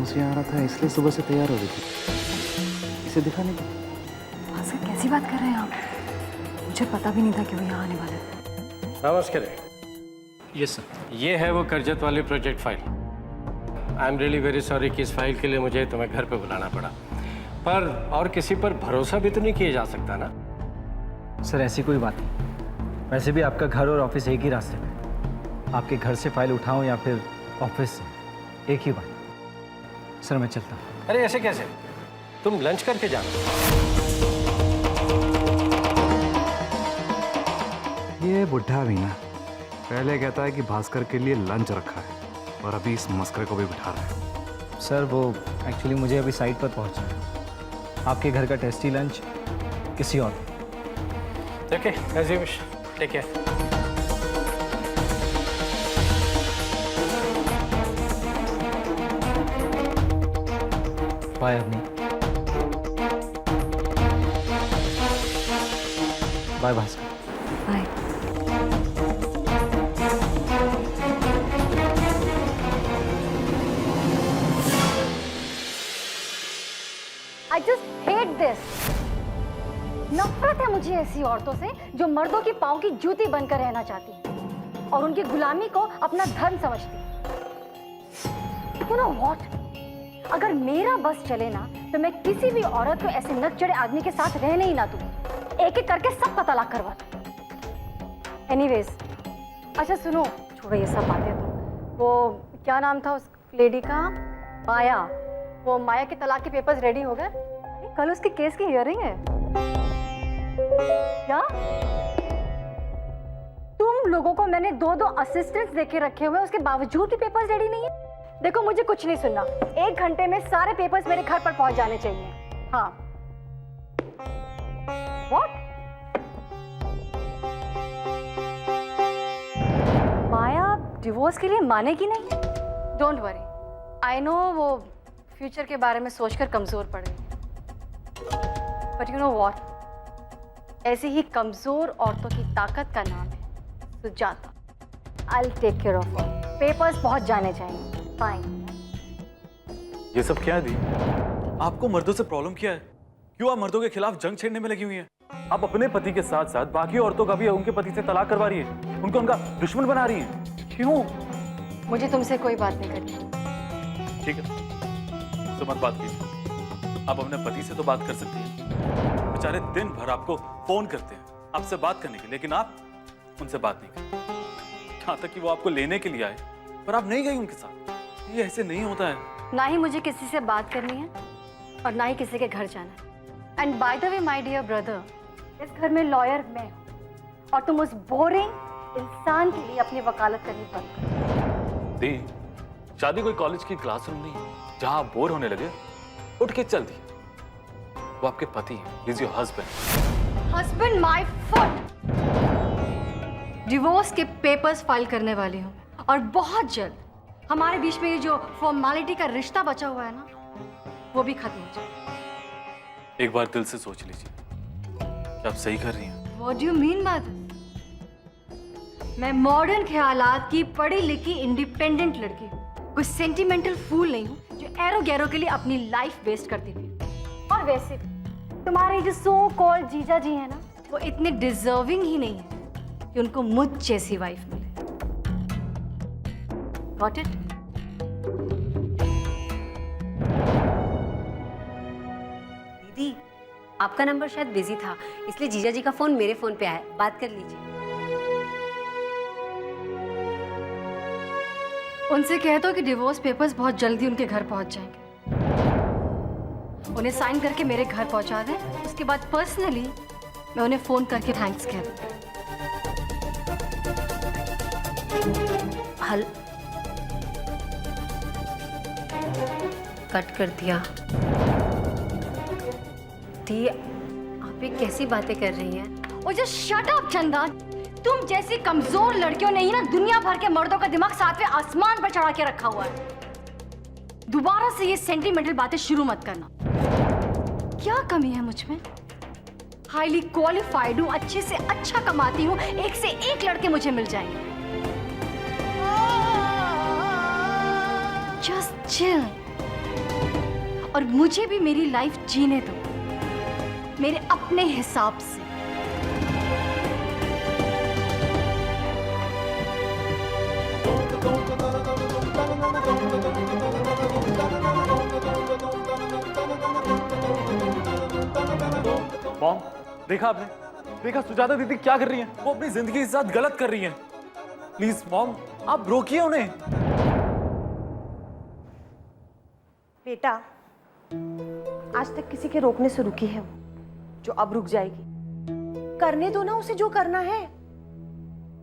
से यहाँ आ रहा था इसलिए सुबह से तैयार हो गई थी, इसे दिखा नहीं। भास्कर कैसी बात कर रहे हैं आप? मुझे पता भी नहीं था कि वो यहाँ आने वाले थे। नमस्कार। Yes sir. ये है वो करजत वाली project file. I am really very sorry कि इस फाइल के लिए मुझे तुम्हें घर पे बुलाना पड़ा, पर और किसी पर भरोसा भी तो नहीं किया जा सकता ना। सर ऐसी कोई बात नहीं, वैसे भी आपका घर और ऑफिस एक ही रास्ते में, आपके घर से फाइल उठाऊं या फिर ऑफिस से, एक ही बात। सर मैं चलता हूँ। अरे ऐसे कैसे, तुम लंच करके जाना। ये बुढ़ा भी ना पहले कहता है कि भास्कर के लिए लंच रखा है और अभी इस मस्करे को भी बिठा रहा है। सर वो एक्चुअली मुझे अभी साइट पर पहुंचना है, आपके घर का टेस्टी लंच किसी और। Okay, as you wish, take care. Bye Avni. Bye Bhaskar. Bye. I just hate this. नफरत है मुझे ऐसी औरतों से जो मर्दों की पाँव की जूती बनकर रहना चाहती हैं और उनकी गुलामी को अपना धर्म समझती हैं। You know what? अगर मेरा बस चले ना तो मैं किसी भी औरत को ऐसे नक चढ़े आदमी के साथ रहने ही ना दूं, एक एक करके सबका तलाक करवा दूं। Anyways, अच्छा सुनो, छोड़ो ये सब बातें तो। वो क्या नाम था उस लेडी का? माया। वो माया के तलाक के पेपर्स रेडी हो गए? कल उसके केस की हियरिंग है। क्या? तुम लोगों को मैंने दो असिस्टेंट्स देके रखे हुए, उसके बावजूद भी पेपर्स रेडी नहीं है? देखो मुझे कुछ नहीं सुनना, 1 घंटे में सारे पेपर्स मेरे घर पर पहुंच जाने चाहिए। हाँ। What? माया डिवोर्स के लिए मानेगी नहीं? डोंट वरी, आई नो वो फ्यूचर के बारे में सोचकर कमजोर पड़ गई, बट यू नो व्हाट, ऐसी ही कमजोर औरतों की ताकत का नाम है Sujata. I'll take care of her. Papers पहुंच जाने चाहिए। फाइन। ये सब क्या है दी? आपको मर्दों से प्रॉब्लम क्या है? क्यों आप मर्दों के खिलाफ जंग छेड़ने में लगी हुई हैं? आप अपने पति के साथ साथ बाकी औरतों का भी उनके पति से तलाक करवा रही है, उनको उनका दुश्मन बना रही है। क्यों? मुझे तुमसे कोई बात नहीं करनी। ठीक है, तो मत बात कीजिए। आप अपने पति से तो बात कर सकती हैं। बेचारे दिन भर आपको फोन करते हैं आपसे बात करने के लिए, लेकिन आप उनसे बात नहीं करते। यहाँ तक कि वो आपको लेने के लिए आए, पर आप नहीं गई उनके साथ। ये ऐसे नहीं होता है। ना ही मुझे किसी से बात करनी है और ना ही किसी के घर जाना है। And by the way my dear brother, इस घर में लॉयर मैं हूं और तुम उस बोरिंग इंसान के लिए अपनी वकालत करनी बंद करो। दी, शादी कोई कॉलेज की क्लासरूम नहीं है जहां आप बोर होने लगे उठ के चल दी। वो आपके पति हैं, he is your husband. Husband my foot. Divorce के पेपर्स फाइल करने वाली हूँ और बहुत जल्द हमारे बीच में ये जो फॉर्मेलिटी का रिश्ता बचा हुआ है ना, वो भी खत्म हो जाए। एक बार दिल से सोच लीजिए कि आप सही कर रही हैं। What do you mean by this? मैं मॉडर्न ख्यालात की पढ़ी लिखी इंडिपेंडेंट लड़की हूँ, कोई सेंटिमेंटल फूल नहीं हूँ जो एरो गैरो के लिए अपनी लाइफ वेस्ट करती थी। और वैसे भी तुम्हारे जो सो कॉल्ड जीजा जी हैं ना, वो इतने डिजर्विंग ही नहीं है कि उनको मुझ जैसी वाइफ मिले। Got it? दीदी, आपका नंबर शायद बिजी था, इसलिए जीजा जी का फोन मेरे फोन पे आया, बात कर लीजिए। उनसे कह दो कि डिवोर्स पेपर्स बहुत जल्दी उनके घर पहुंच जाएंगे। उन्हें साइन करके मेरे घर पहुंचा दें, उसके बाद पर्सनली मैं उन्हें फोन करके थैंक्स कह दूं। हल कट कर दिया। दी, आप ये कैसी बातें कर रही हैं? ओ जस्ट शट अप चंदा। तुम जैसी कमजोर लड़कियों ने ही ना दुनिया भर के मर्दों का दिमाग सातवें आसमान पर चढ़ा के रखा हुआ है। दोबारा से ये सेंटिमेंटल बातें शुरू मत करना। क्या कमी है मुझ में? हाईली क्वालिफाइड हूँ, अच्छे से अच्छा कमाती हूँ, एक से एक लड़के मुझे मिल जाएंगे। Just chill. और मुझे भी मेरी लाइफ जीने दो, मेरे अपने हिसाब से। मॉम, देखा आपने? देखा सुजाता दीदी क्या कर रही हैं? वो अपनी जिंदगी के साथ गलत कर रही हैं। प्लीज मॉम, आप रोकिए उन्हें। बेटा, आज तक किसी के रोकने से रुकी है वो, जो अब रुक जाएगी। करने दो ना उसे जो करना है।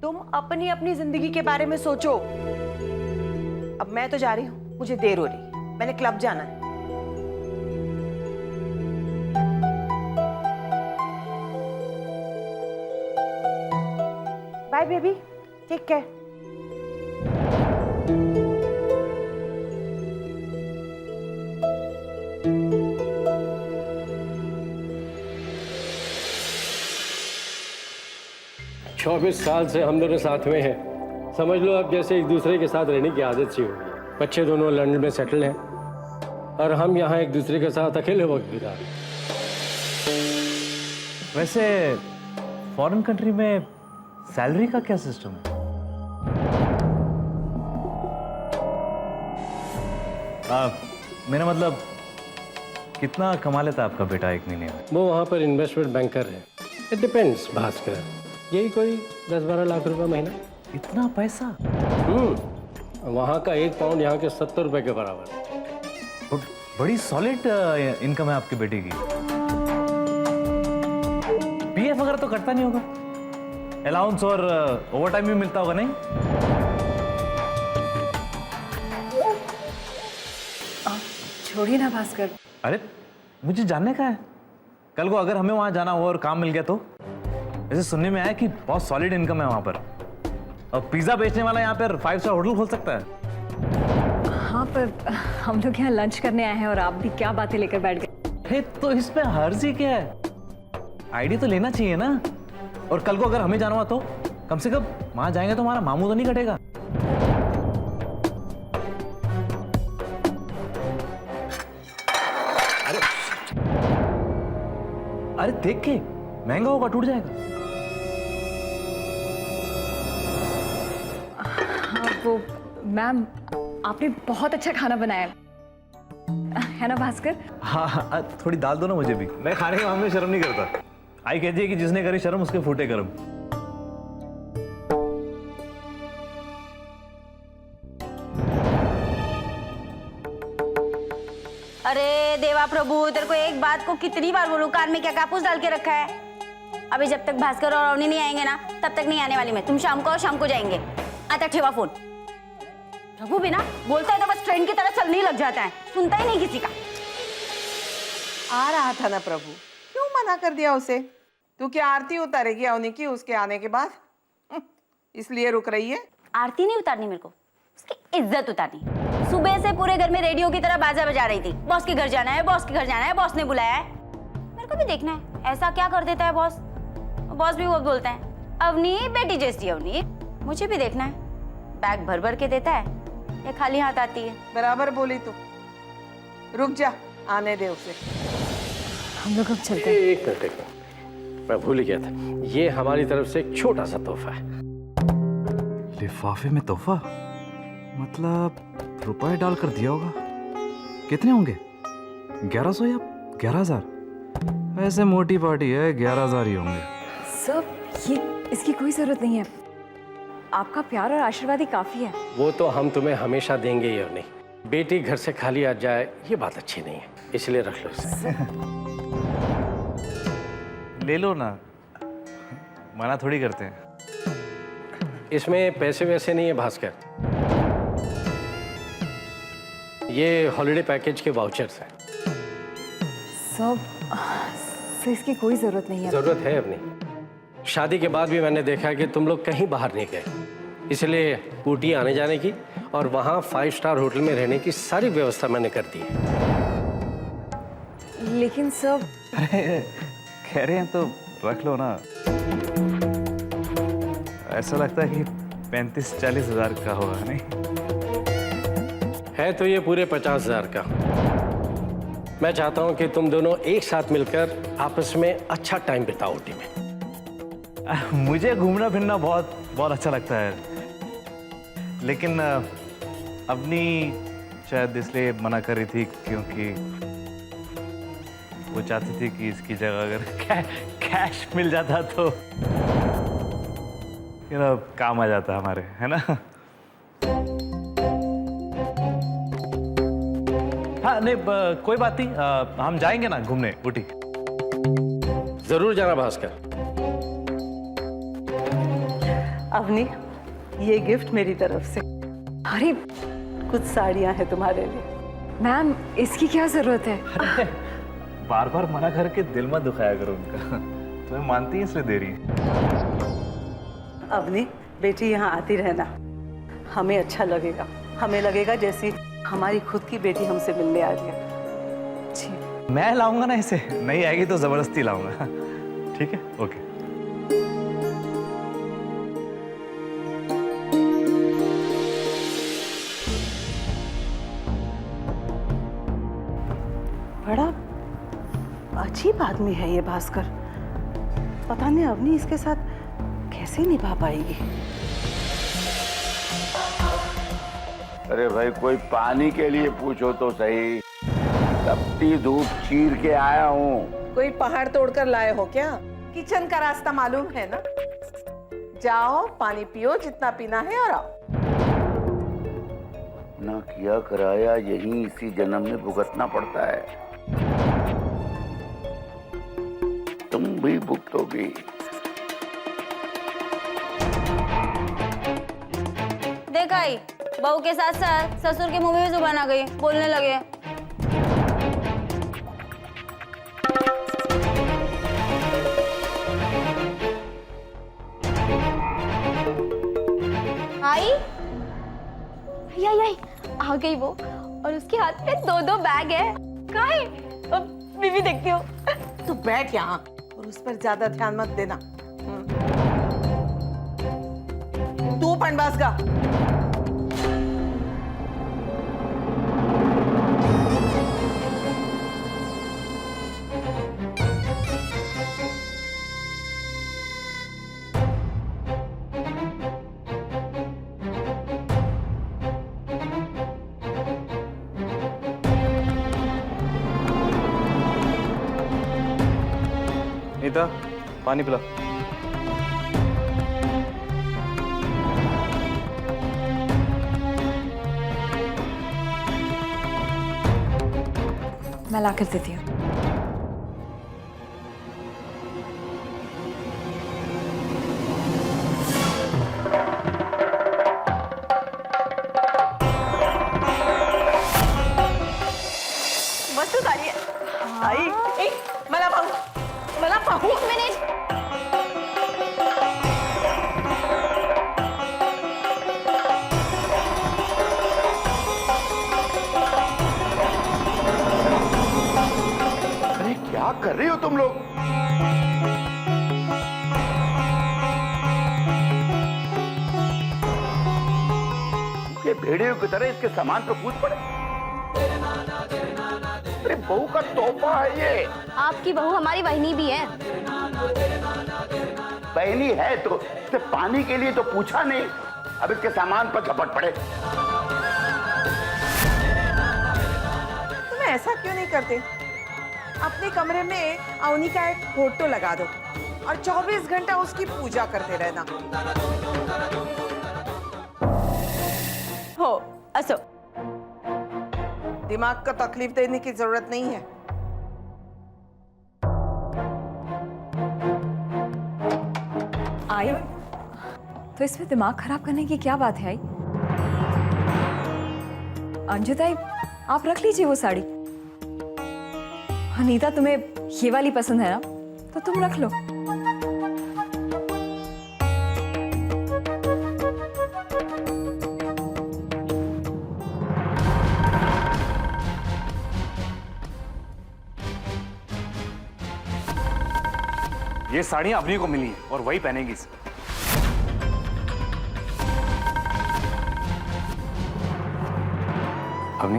तुम अपनी अपनी जिंदगी के बारे में सोचो। अब मैं तो जा रही हूँ, मुझे देर हो रही है, मैंने क्लब जाना है। Bye baby, take care. चौबीस साल से हम दोनों साथ में हैं। समझ लो अब जैसे एक दूसरे के साथ रहने की आदत सी हो गई। बच्चे दोनों लंदन में सेटल हैं और हम यहाँ एक दूसरे के साथ अकेले वक्त बिता रहे हैं। वैसे फॉरेन कंट्री में सैलरी का क्या सिस्टम है? मेरा मतलब कितना कमा लेता है आपका बेटा एक महीने में? वो वहाँ पर इन्वेस्टमेंट बैंकर है। इट डिपेंड्स भास्कर, यही कोई 10-12 लाख रुपए महीना। इतना पैसा? वहाँ का 1 पाउंड यहाँ के 70 रुपए के बराबर। बड़ी सॉलिड इनकम है आपके बेटे की। पीएफ वगैरह तो कटता नहीं होगा? अलाउंस और ओवर टाइम भी मिलता होगा नहीं? छोड़िए ना भास्कर। अरे मुझे जानने का है, कल को अगर हमें वहां जाना हो और काम मिल गया तो? ऐसे सुनने में आया कि बहुत सॉलिड इनकम है वहां पर, और पिज्जा बेचने वाला यहाँ पर 5 स्टार होटल खोल सकता है। हाँ, पर हम लोग यहाँ लंच करने आए हैं और आप भी क्या बातें लेकर बैठ गए। तो इसमें हर्जी क्या है? आइडिया तो लेना चाहिए ना। और कल को अगर हमें जाना हुआ तो कम से कम वहां जाएंगे तो हमारा मामू तो नहीं कटेगा। अरे देख के महंगा होगा, टूट जाएगा। हाँ वो मैम, आपने बहुत अच्छा खाना बनाया है ना भास्कर? हाँ, थोड़ी दाल दो ना मुझे भी, मैं खाने के मामले में शर्म नहीं करता। आई कहती है कि जिसने करी शर्म उसके फूटे कर्म। अरे देवा प्रभु, तेरे को एक बात को कितनी बार बोलूं, कान में क्या कापूस डाल के रखा है? अभी जब तक भास्कर और अवनी नहीं आएंगे ना, तब तक नहीं आने वाली मैं। तुम शाम को और शाम को जाएंगे। आता ठेवा फोन। प्रभु भी ना बोलता है तो बस ट्रेन की तरह चलने ही लग जाता है, सुनता ही नहीं किसी का। आ रहा था ना प्रभु, क्यों मना कर दिया उसे? तू क्या आरती उतारेगी अवनी की उसके आने के बाद? इसलिए रुक रही है? आरती नहीं उतारनी मेरे को, उसकी इज्जत उतारनी। सुबह से पूरे घर में रेडियो की तरह बाजा बजा रही थी, बॉस के घर जाना है, बॉस के घर जाना है, बॉस ने बुलाया है। मेरे को भी देखना है ऐसा क्या कर देता है बॉस। बॉस भी वो बोलता है, अवनी बेटी जैसी अवनी। मुझे भी देखना है, बैग भर भर के देता है या खाली हाथ आती है। बराबर बोली तू। रुक जा, आने दे उसे। हम लोग अब चलते हैं। एक मिनट, मैं भूल गया था, ये हमारी तरफ से एक छोटा सा तोहफा है। लिफाफे में तोहफा? मतलब रुपए डालकर दिया होगा। कितने होंगे? 1100 या 11,000? ऐसे मोटी पार्टी है, 11,000 ही होंगे। सर, ये इसकी कोई जरूरत नहीं है, आपका प्यार और आशीर्वाद ही काफी है। वो तो हम तुम्हें हमेशा देंगे ही। और नहीं, बेटी घर से खाली आ जाए ये बात अच्छी नहीं है, इसलिए रख लो इसे। ले लो ना, मना थोड़ी करते हैं। इसमें पैसे वैसे नहीं है भास्कर, ये हॉलिडे पैकेज के वाउचर्स हैं। सर, इसकी कोई जरूरत नहीं है। जरूरत है अपनी। शादी के बाद भी मैंने देखा है कि तुम लोग कहीं बाहर नहीं गए, इसलिए ऊटी आने जाने की और वहाँ 5 स्टार होटल में रहने की सारी व्यवस्था मैंने कर दी है। लेकिन सर, अरे कह रहे हैं तो रख लो ना। ऐसा लगता है कि 35-40 हज़ार का होगा नहीं? है तो ये पूरे 50,000 का। मैं चाहता हूं कि तुम दोनों एक साथ मिलकर आपस में अच्छा टाइम बिताओ ऊटी में। मुझे घूमना फिरना बहुत बहुत अच्छा लगता है, लेकिन अपनी शायद इसलिए मना कर रही थी क्योंकि वो चाहती थी कि इसकी जगह अगर कैश मिल जाता तो काम आ जाता हमारे, है ना? हाँ नहीं, कोई बात नहीं, हम जाएंगे ना घूमने ऊटी। जरूर जाना भास्कर। अवनी, ये गिफ्ट मेरी तरफ से। अरे कुछ साड़ियां हैं तुम्हारे लिए। मैम, इसकी क्या जरूरत है? बार बार मना करके दिल मत दुखाया करो उनका। तुम्हें मानती है इसलिए दे रही है। अवनी बेटी, यहाँ आती रहना, हमें अच्छा लगेगा। हमें लगेगा जैसी हमारी खुद की बेटी हमसे मिलने आ रही है। जी। मैं लाऊंगा ना इसे, नहीं आएगी तो जबरदस्ती लाऊंगा। ठीक है, ओके। बड़ा अजीब आदमी है ये भास्कर। पता नहीं अवनी इसके साथ कैसे निभा पाएगी। अरे भाई, कोई पानी के लिए पूछो तो सही। तपती धूप चीर के आया हूँ। कोई पहाड़ तोड़कर लाए हो क्या? किचन का रास्ता मालूम है ना? जाओ, पानी पियो जितना पीना है और आओ। ना किया कराया यही इसी जन्म में भुगतना पड़ता है। तुम भी भुगतोगी। देखा ही, बहू के साथ साथ ससुर के मुंह में भी जुबान आ गई, बोलने लगे। आई आई आ गई वो, और उसके हाथ में 2-2 बैग है। कहाँ है? बीवी देखती हो। तू बैठ यहाँ और उस पर ज्यादा ध्यान मत देना। तू पंडवास का। नीता, पानी पिला। मैं ला कर देती हूँ। मस्त साडी आहे। आई, मला पाहू। एक मिनिट। अरे क्या कर रही हो तुम लोग? ये भेड़ियों की तरह इसके सामान पर कूद पड़े। अरे बहू का तोहफा है ये। आपकी बहू हमारी बहनी भी है। बहनी है तो इसे पानी के लिए तो पूछा नहीं, अब इसके सामान पर झपट पड़े। तुम ऐसा क्यों नहीं करते? अपने कमरे में अवनी का एक फोटो लगा दो और 24 घंटा उसकी पूजा करते रहना। हो असो। दिमाग का तकलीफ देने की जरूरत नहीं है। आई, तो इसमें दिमाग खराब करने की क्या बात है? आई, अंजू ताई, आप रख लीजिए वो साड़ी। अनीता, तुम्हें ये वाली पसंद है ना, तो तुम रख लो। ये साड़ियां अवनी को मिली हैं और वही पहनेगी इसे। अवनी,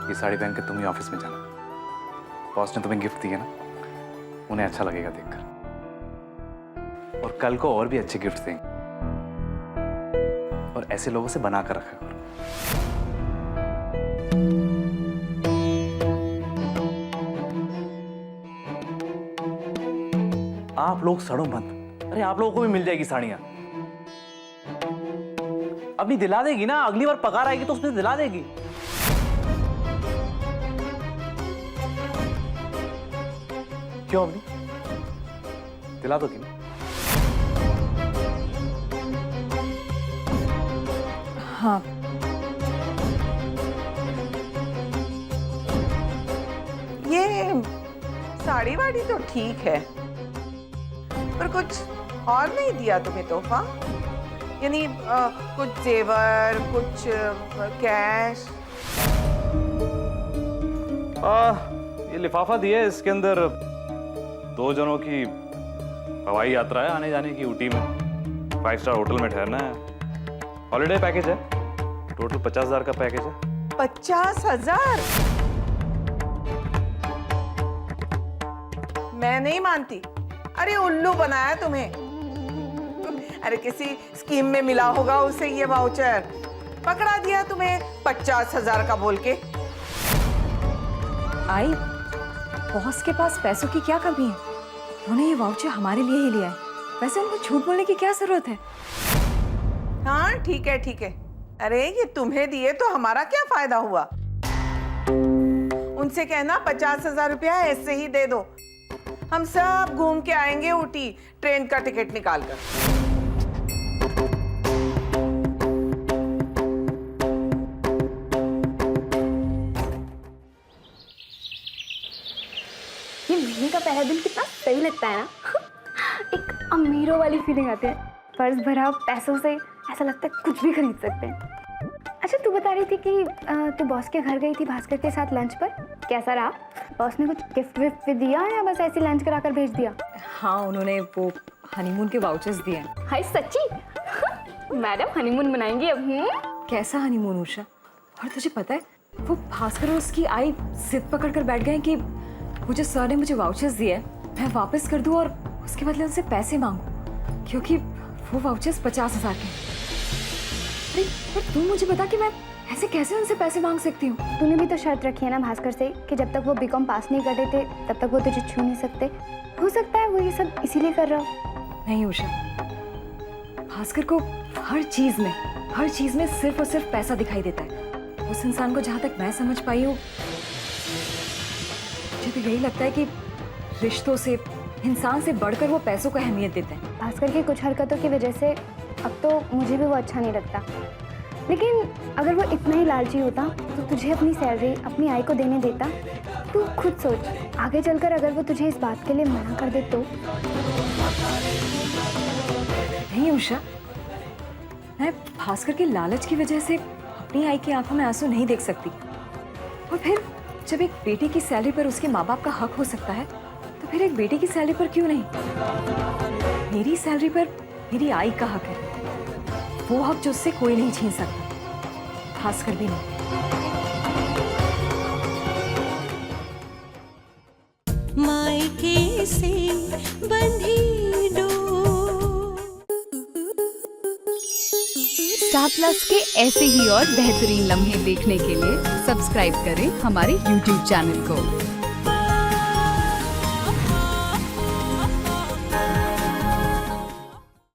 ये साड़ी पहन के तुम ही ऑफिस में जाना। बॉस ने तुम्हें गिफ्ट दिए ना, उन्हें अच्छा लगेगा देखकर, और कल को और भी अच्छे गिफ्ट देंगे, और ऐसे लोगों से बना कर रखा करो। आप लोग सड़ो मत। अरे आप लोगों को भी मिल जाएगी साड़ियां। अपनी दिला देगी ना, अगली बार पगार आएगी तो उसमें दिला देगी। क्यों अपनी दिला दो कि नहीं? हाँ, ये साड़ी वाड़ी तो ठीक है, पर कुछ और नहीं दिया तुम्हें तोहफा? यानी कुछ जेवर, कुछ कैश? ये लिफाफा दिया है, इसके अंदर 2 जनों की हवाई यात्रा है आने जाने की ऊटी में, 5 स्टार होटल में ठहरना है, हॉलिडे पैकेज है, टोटल 50,000 का पैकेज है। 50,000? मैं नहीं मानती। अरे उल्लू बनाया तुम्हें। अरे किसी स्कीम में मिला होगा उसे ये वाउचर, पकड़ा दिया तुम्हें 50,000 का बोल के। आई, बॉस के पास पैसों की क्या कमी है? उन्होंने ये वाउचर हमारे लिए ही लिया है। वैसे उनको झूठ बोलने की क्या जरूरत है? हाँ ठीक है ठीक है। अरे ये तुम्हें दिए तो हमारा क्या फायदा हुआ? उनसे कहना 50,000 रुपया ऐसे ही दे दो, हम सब घूम के आएंगे ऊटी, ट्रेन का टिकट निकाल कर। ये महीने का पहला दिन कितना सही लगता है ना। एक अमीरों वाली फीलिंग आती है, पर्स भरा पैसों से, ऐसा लगता है कुछ भी खरीद सकते हैं। अच्छा तू बता रही थी कि तू बॉस के घर गई थी भास्कर के साथ लंच पर, कैसा रहा? बॉस ने कुछ गिफ्ट विफ्ट भी दिया या बस ऐसे लंच कराकर भेज दिया? हाँ, उन्होंने वो हनीमून के वाउचर्स दिए हैं। हाय सच्ची? मैडम हनीमून मनाएंगी अब? कैसा हनीमून उषा? और तुझे पता है वो भास्कर और उसकी आई जिद पकड़ कर बैठ गए कि वो जो सर ने मुझे वाउचर्स दिए मैं वापस कर दूं और उसके बदले उनसे पैसे मांगू, क्योंकि वो वाउचर्स 50,000 के। अरे पर तू मुझे बता कि मैं ऐसे कैसे उनसे पैसे मांग सकती हूँ? तूने भी तो शर्त रखी है ना भास्कर से कि जब तक वो बीकॉम पास नहीं कर रहे थे तब तक वो तुझे छू नहीं सकते। हो सकता है वो ये सब इसीलिए कर रहा हो। नहीं उषा, भास्कर को हर चीज में सिर्फ और सिर्फ पैसा दिखाई देता है। उस इंसान को जहाँ तक मैं समझ पाई हूँ, मुझे तो यही लगता है कि रिश्तों से, इंसान से बढ़कर वो पैसों को अहमियत देते हैं। भास्कर की कुछ हरकतों की वजह से अब तो मुझे भी वो अच्छा नहीं लगता, लेकिन अगर वो इतना ही लालची होता तो तुझे अपनी सैलरी अपनी आई को देने देता। तू खुद सोच, आगे चलकर अगर वो तुझे इस बात के लिए मना कर दे तो? नहीं उषा, मैं भास्कर के लालच की वजह से अपनी आई की आंखों में आंसू नहीं देख सकती। और फिर जब एक बेटी की सैलरी पर उसके माँ बाप का हक हो सकता है तो फिर एक बेटी की सैलरी पर क्यों नहीं? मेरी सैलरी पर मेरी आई का हक है, वो हक जो उससे कोई नहीं छीन सकता, भास्कर भी नहीं। मायके से बंधी डोर। स्टार प्लस के ऐसे ही और बेहतरीन लम्हे देखने के लिए सब्सक्राइब करें हमारे YouTube चैनल को।